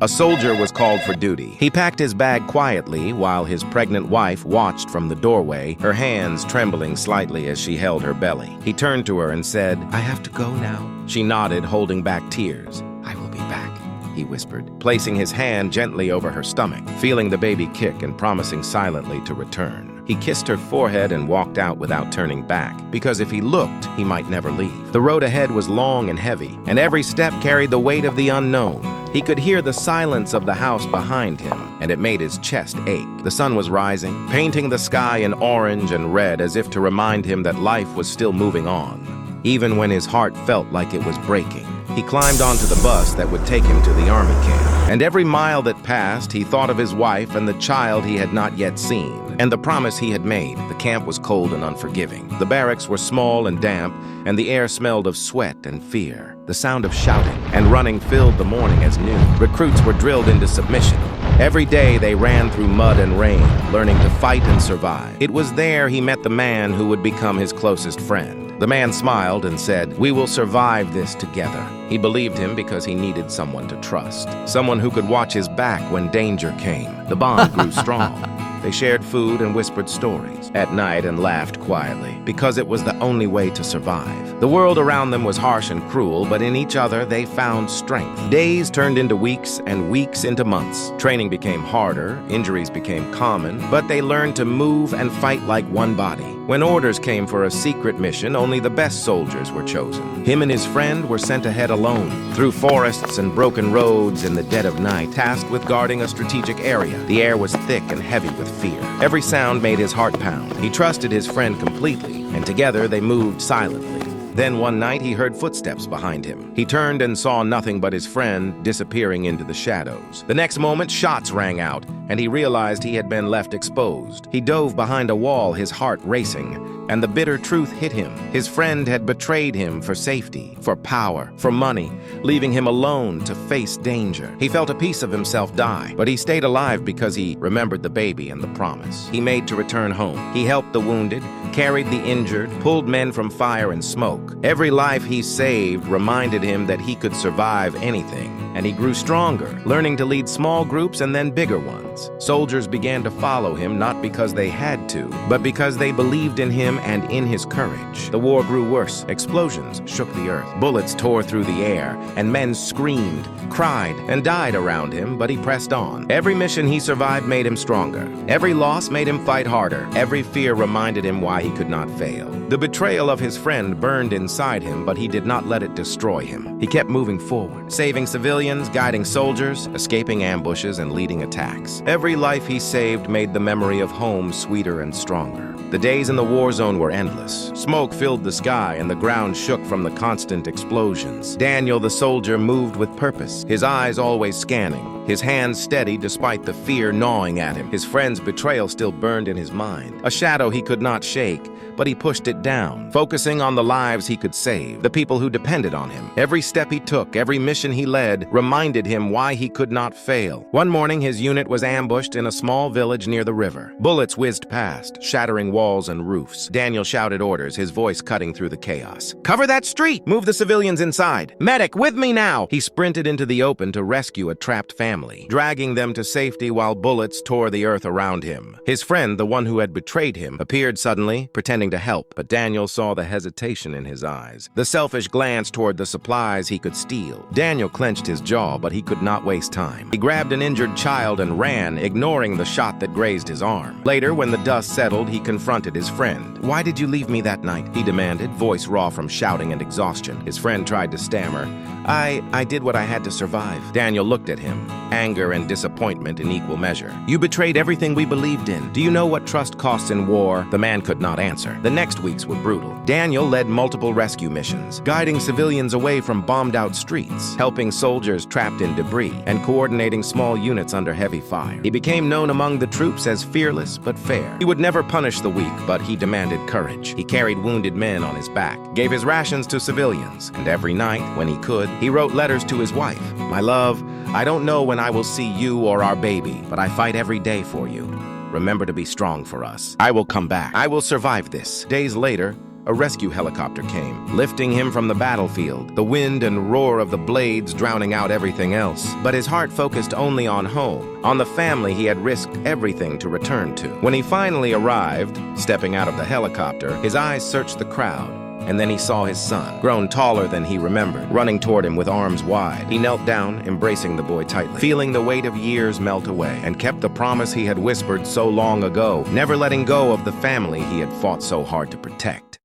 A soldier was called for duty. He packed his bag quietly while his pregnant wife watched from the doorway, her hands trembling slightly as she held her belly. He turned to her and said, "I have to go now." She nodded, holding back tears. "I will be back," he whispered, placing his hand gently over her stomach, feeling the baby kick and promising silently to return. He kissed her forehead and walked out without turning back, because if he looked, he might never leave. The road ahead was long and heavy, and every step carried the weight of the unknown. He could hear the silence of the house behind him, and it made his chest ache. The sun was rising, painting the sky in orange and red as if to remind him that life was still moving on, even when his heart felt like it was breaking. He climbed onto the bus that would take him to the army camp, and every mile that passed, he thought of his wife and the child he had not yet seen, and the promise he had made. The camp was cold and unforgiving. The barracks were small and damp, and the air smelled of sweat and fear. The sound of shouting and running filled the morning as noon. Recruits were drilled into submission. Every day they ran through mud and rain, learning to fight and survive. It was there he met the man who would become his closest friend. The man smiled and said, "We will survive this together." He believed him because he needed someone to trust, someone who could watch his back when danger came. The bond grew strong. They shared food and whispered stories at night and laughed quietly, because it was the only way to survive. The world around them was harsh and cruel, but in each other they found strength. Days turned into weeks and weeks into months. Training became harder, injuries became common, but they learned to move and fight like one body. When orders came for a secret mission, only the best soldiers were chosen. Him and his friend were sent ahead alone, through forests and broken roads in the dead of night, tasked with guarding a strategic area. The air was thick and heavy with fear. Every sound made his heart pound. He trusted his friend completely, and together they moved silently. Then one night he heard footsteps behind him. He turned and saw nothing but his friend disappearing into the shadows. The next moment, shots rang out, and he realized he had been left exposed. He dove behind a wall, his heart racing, and the bitter truth hit him. His friend had betrayed him for safety, for power, for money, leaving him alone to face danger. He felt a piece of himself die, but he stayed alive because he remembered the baby and the promise. He made to return home. He helped the wounded, carried the injured, pulled men from fire and smoke. Every life he saved reminded him that he could survive anything, and he grew stronger, learning to lead small groups and then bigger ones. Soldiers began to follow him not because they had to, but because they believed in him and in his courage. The war grew worse. Explosions shook the earth. Bullets tore through the air, and men screamed, cried, and died around him, but he pressed on. Every mission he survived made him stronger. Every loss made him fight harder. Every fear reminded him why he could not fail. The betrayal of his friend burned inside him, but he did not let it destroy him. He kept moving forward, saving civilians, guiding soldiers, escaping ambushes, and leading attacks. Every life he saved made the memory of home sweeter and stronger. The days in the war zone were endless. Smoke filled the sky, and the ground shook from the constant explosions. Daniel, the soldier, moved with purpose, his eyes always scanning, his hands steady despite the fear gnawing at him. His friend's betrayal still burned in his mind, a shadow he could not shake, but he pushed it down, focusing on the lives he could save, the people who depended on him. Every step he took, every mission he led, reminded him why he could not fail. One morning, his unit was ambushed in a small village near the river. Bullets whizzed past, shattering walls and roofs. Daniel shouted orders, his voice cutting through the chaos. "Cover that street! Move the civilians inside! Medic, with me now!" He sprinted into the open to rescue a trapped family, dragging them to safety while bullets tore the earth around him. His friend, the one who had betrayed him, appeared suddenly, pretending to help, but Daniel saw the hesitation in his eyes, the selfish glance toward the supplies he could steal. Daniel clenched his jaw, but he could not waste time. He grabbed an injured child and ran, ignoring the shot that grazed his arm. Later, when the dust settled, he confronted his friend. "Why did you leave me that night?" he demanded, voice raw from shouting and exhaustion. His friend tried to stammer. I did what I had to survive." Daniel looked at him, anger and disappointment in equal measure. "You betrayed everything we believed in. Do you know what trust costs in war?" The man could not answer. The next weeks were brutal. Daniel led multiple rescue missions, guiding civilians away from bombed-out streets, helping soldiers trapped in debris, and coordinating small units under heavy fire. He became known among the troops as fearless but fair. He would never punish the weak, but he demanded courage. He carried wounded men on his back, gave his rations to civilians, and every night, when he could, he wrote letters to his wife. "My love, I don't know when I will see you or our baby, but I fight every day for you. Remember to be strong for us. I will come back. I will survive this." Days later, a rescue helicopter came, lifting him from the battlefield, the wind and roar of the blades drowning out everything else. But his heart focused only on home, on the family he had risked everything to return to. When he finally arrived, stepping out of the helicopter, his eyes searched the crowd. And then he saw his son, grown taller than he remembered, running toward him with arms wide. He knelt down, embracing the boy tightly, feeling the weight of years melt away, and kept the promise he had whispered so long ago, never letting go of the family he had fought so hard to protect.